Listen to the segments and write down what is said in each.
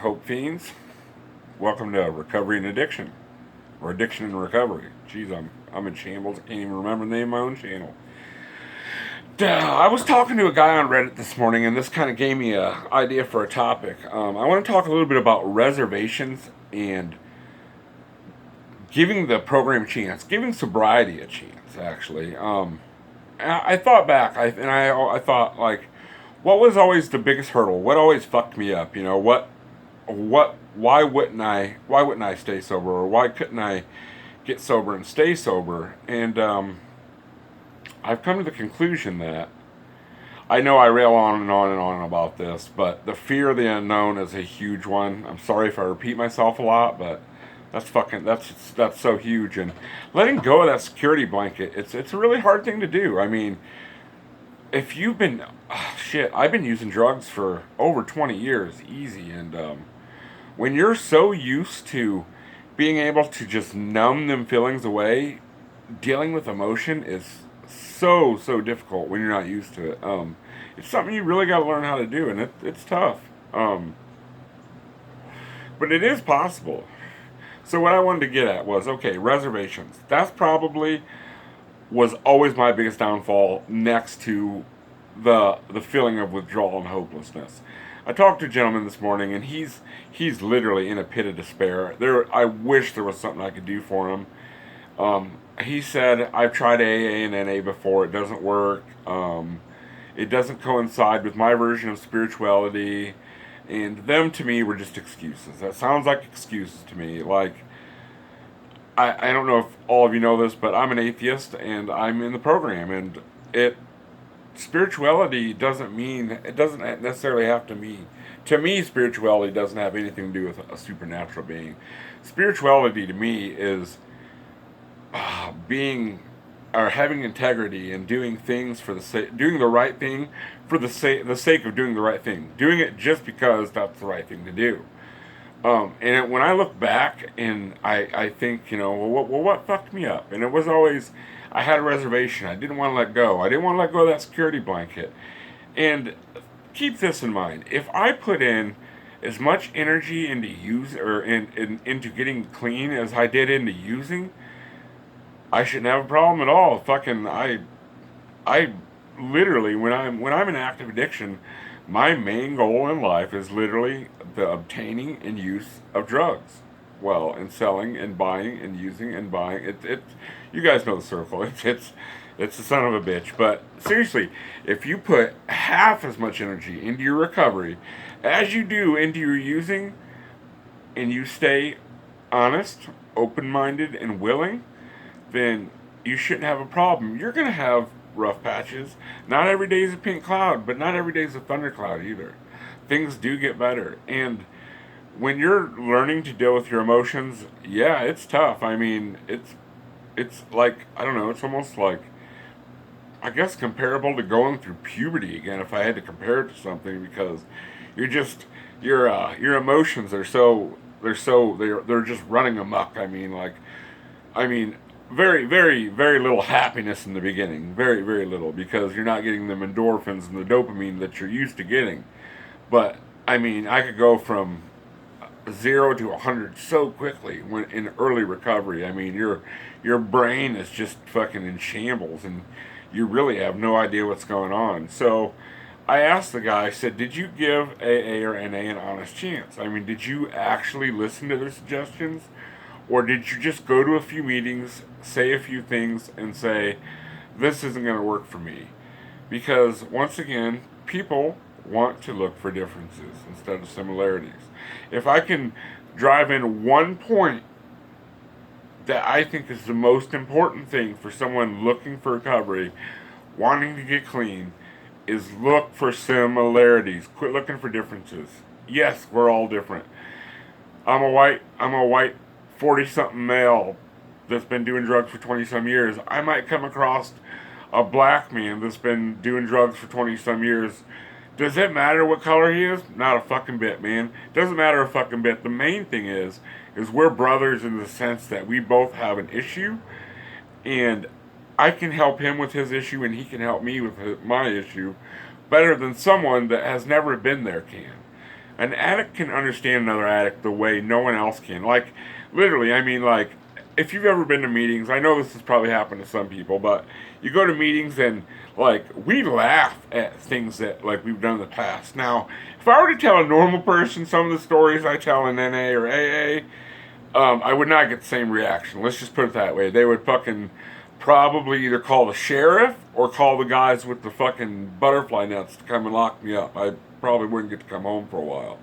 Hope Fiends, welcome to Recovery and Addiction, or Addiction and Recovery. Jeez, I'm in shambles. I can't even remember the name of my own channel. I was talking to a guy on Reddit this morning, and this kind of gave me an idea for a topic. I want to talk a little bit about reservations and giving the program a chance, giving sobriety a chance. Actually, I thought back, I thought like, what was always the biggest hurdle? What always fucked me up? Why wouldn't I stay sober, or why couldn't I get sober and stay sober? And I've come to the conclusion that I know I rail on and on and on about this, but the fear of the unknown is a huge one. I'm sorry if I repeat myself a lot, but that's so huge. And letting go of that security blanket, it's a really hard thing to do. I mean, if you've been I've been using drugs for over 20 years easy, and when you're so used to being able to just numb them feelings away, dealing with emotion is so difficult when you're not used to it. It's something you really got to learn how to do, and it's tough. But it is possible. So what I wanted to get at was, okay, reservations. That's probably was always my biggest downfall, next to the feeling of withdrawal and hopelessness. I talked to a gentleman this morning, and he's literally in a pit of despair. I wish there was something I could do for him. He said, I've tried AA and NA before. It doesn't work. It doesn't coincide with my version of spirituality. And them, to me, were just excuses. That sounds like excuses to me. Like, I don't know if all of you know this, but I'm an atheist, and I'm in the program. And spirituality doesn't necessarily have to mean, to me, spirituality doesn't have anything to do with a supernatural being. Spirituality to me is being, or having integrity, and doing things for the sake, doing the right thing for the sake of doing the right thing, doing it just because that's the right thing to do. And when I look back, and I think, what fucked me up? And it was always, I had a reservation. I didn't want to let go. I didn't want to let go of that security blanket. And keep this in mind. If I put in as much energy into into getting clean as I did into using, I shouldn't have a problem at all. I literally, when I'm in active addiction, my main goal in life is literally the obtaining and use of drugs. Well, and selling and buying and using and buying. You guys know the circle. It's the son of a bitch. But seriously, if you put half as much energy into your recovery as you do into your using, and you stay honest, open-minded, and willing, then you shouldn't have a problem. You're going to have rough patches. Not every day is a pink cloud, but not every day is a thundercloud either. Things do get better. And when you're learning to deal with your emotions, yeah, it's tough. I mean, it's like, I don't know, it's almost like, I guess, comparable to going through puberty again, if I had to compare it to something, because you're just, your emotions are they're just running amok. I mean, very little happiness in the beginning. Very little, because you're not getting the endorphins and the dopamine that you're used to getting. But, I mean, I could go from 0 to 100 so quickly when in early recovery. I mean, your brain is just fucking in shambles, and you really have no idea what's going on. So I asked the guy, I said, did you give AA or NA an honest chance? I mean, did you actually listen to their suggestions? Or did you just go to a few meetings, say a few things, and say, this isn't going to work for me? Because, once again, people want to look for differences instead of similarities. If I can drive in one point that I think is the most important thing for someone looking for recovery, wanting to get clean, is look for similarities. Quit looking for differences. Yes, we're all different. I'm a white 40-something male that's been doing drugs for 20-some years. I might come across a black man that's been doing drugs for 20-some years. Does it matter what color he is? Not a fucking bit, man. Doesn't matter a fucking bit. The main thing is we're brothers in the sense that we both have an issue, and I can help him with his issue, and he can help me with my issue better than someone that has never been there can. An addict can understand another addict the way no one else can. Like, literally, I mean, like, if you've ever been to meetings, I know this has probably happened to some people, but you go to meetings and, like, we laugh at things that, like, we've done in the past. Now, if I were to tell a normal person some of the stories I tell in NA or AA, I would not get the same reaction. Let's just put it that way. They would fucking probably either call the sheriff or call the guys with the fucking butterfly nets to come and lock me up. I probably wouldn't get to come home for a while.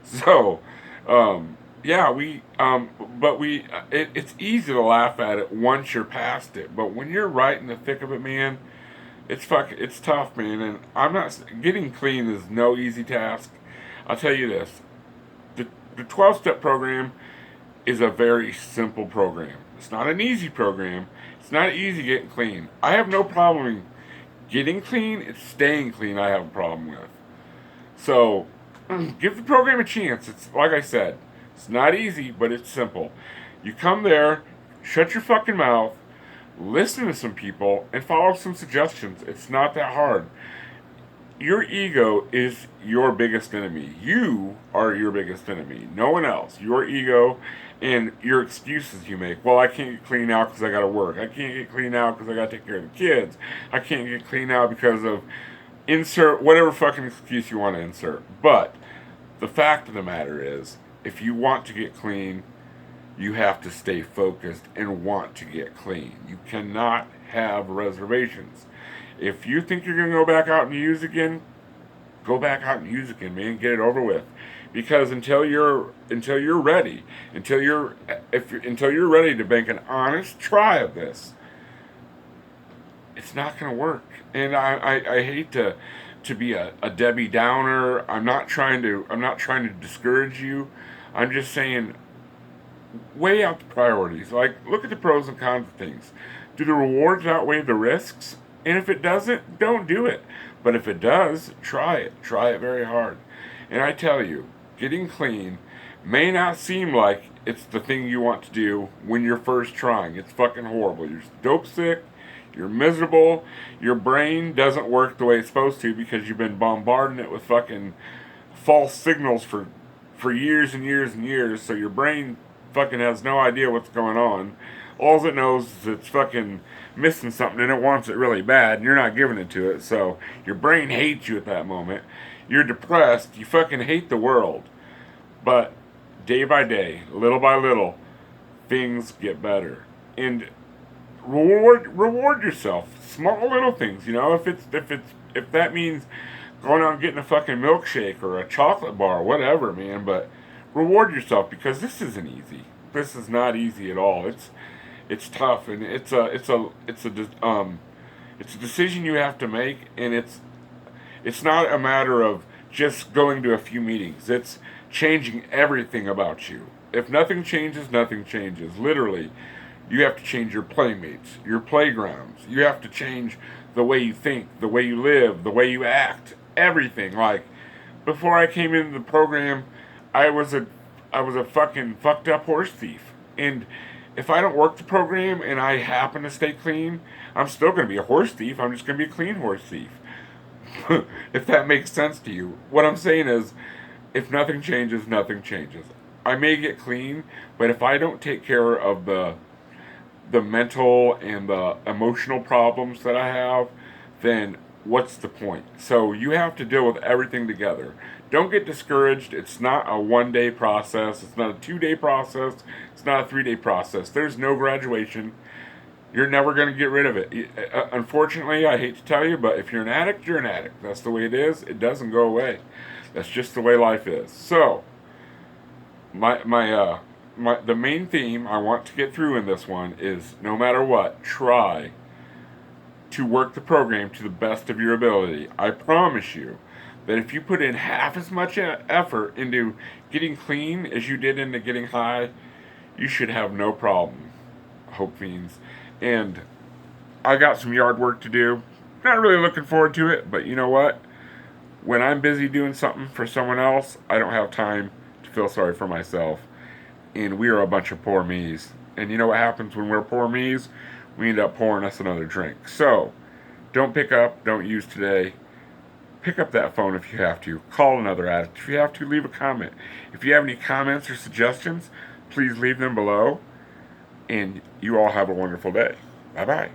So, yeah, it's easy to laugh at it once you're past it. But when you're right in the thick of it, man, it's tough, man. And I'm not, getting clean is no easy task. I'll tell you this, the 12-step program is a very simple program. It's not an easy program. It's not easy getting clean. I have no problem getting clean. It's staying clean I have a problem with. So, give the program a chance. It's like I said, it's not easy, but it's simple. You come there, shut your fucking mouth, listen to some people, and follow some suggestions. It's not that hard. Your ego is your biggest enemy. You are your biggest enemy. No one else. Your ego and your excuses you make. Well, I can't get clean now because I got to work. I can't get clean now because I got to take care of the kids. I can't get clean now because of insert whatever fucking excuse you want to insert. But the fact of the matter is, if you want to get clean, you have to stay focused and want to get clean. You cannot have reservations. If you think you're going to go back out and use again, go back out and use again, man. Get it over with. Because until you're ready, until you're ready to make an honest try of this, it's not going to work. And I hate to be a Debbie Downer. I'm not trying to discourage you. I'm just saying, weigh out the priorities. Like, look at the pros and cons of things. Do the rewards outweigh the risks? And if it doesn't, don't do it. But if it does, try it. Try it very hard. And I tell you, getting clean may not seem like it's the thing you want to do when you're first trying. It's fucking horrible. You're dope sick. You're miserable. Your brain doesn't work the way it's supposed to because you've been bombarding it with fucking false signals for years and years and years. So your brain fucking has no idea what's going on. All it knows is it's fucking missing something and it wants it really bad and you're not giving it to it. So your brain hates you at that moment. You're depressed. You fucking hate the world. But day by day, little by little, things get better. And reward yourself. Small little things, you know, if that means going out and getting a fucking milkshake or a chocolate bar, whatever, man, but reward yourself because this isn't easy. This is not easy at all. It's tough and it's a decision you have to make, and it's not a matter of just going to a few meetings. It's changing everything about you. If nothing changes, nothing changes. Literally, you have to change your playmates, your playgrounds. You have to change the way you think, the way you live, the way you act, everything. Like, before I came into the program, I was a fucking fucked up horse thief. And if I don't work the program and I happen to stay clean, I'm still going to be a horse thief. I'm just going to be a clean horse thief. If that makes sense to you. What I'm saying is, if nothing changes, nothing changes. I may get clean, but if I don't take care of the mental and the emotional problems that I have, then what's the point? So you have to deal with everything together. Don't get discouraged. It's not a 1-day process. It's not a 2-day process. It's not a 3-day process. There's no graduation. You're never going to get rid of it. Unfortunately, I hate to tell you, but if you're an addict, you're an addict. That's the way it is. It doesn't go away. That's just the way life is. So, the main theme I want to get through in this one is, no matter what, try to work the program to the best of your ability. I promise you that if you put in half as much effort into getting clean as you did into getting high, you should have no problem, Hope Fiends. And I got some yard work to do. Not really looking forward to it, but you know what? When I'm busy doing something for someone else, I don't have time to feel sorry for myself. And we are a bunch of poor me's. And you know what happens when we're poor me's? We end up pouring us another drink. So, don't pick up, don't use today. Pick up that phone if you have to. Call another addict. If you have to, leave a comment. If you have any comments or suggestions, please leave them below. And you all have a wonderful day. Bye-bye.